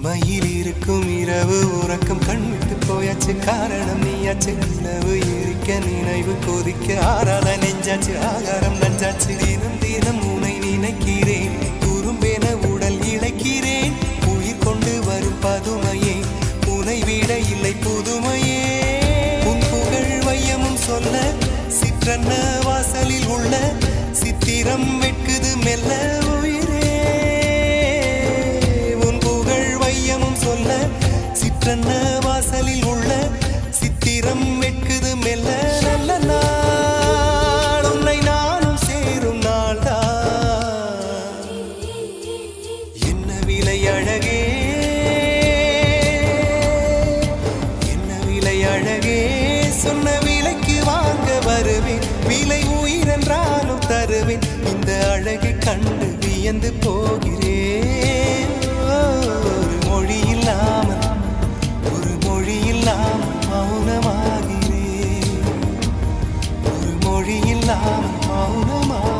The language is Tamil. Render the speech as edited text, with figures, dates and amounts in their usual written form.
இமையில் இருக்கும் இரவு உறக்கம் கண்விட்டு போயாச்சு காரணம் நீயாச்சு நிலவு எரிக்க நினைவு கொதிக்க ஆறாத நெஞ்சாச்சு ஆகாரம் நஞ்சாச்சு தினம் தினம் உனை நினைக்கிறேன் குறும்பென உடல் இழைக்கிறேன் உயிர் கொண்டு வரும் பதுமையே உனை விட இல்லை புதுமையே உன் புகழ் வையமும் சொல்ல சிற்றன்ன வாசலில் உள்ள சித்திரம் வெட்குது மெல்ல உயிரே உன் புகழ் வையமும் சொல்ல சிற்றன்ன வாசலில் உள்ள சித்திரம் வெட்குது மெல்ல நல்ல நாள் உன்னை நானும் சேரும் நாள்தான் என்ன விலை அழகே என்ன விலை அழகே சொன்ன விலைக்கு வாங்க வருவேன் விலை உயிரென்றாலும் தருவேன் இந்த அழகை கண்டு வியந்து போகிறேன் ஒரு மொழி இல்லாமல் மௌனமாகிறேன் ஒரு மொழி இல்லாமல் மௌனமாக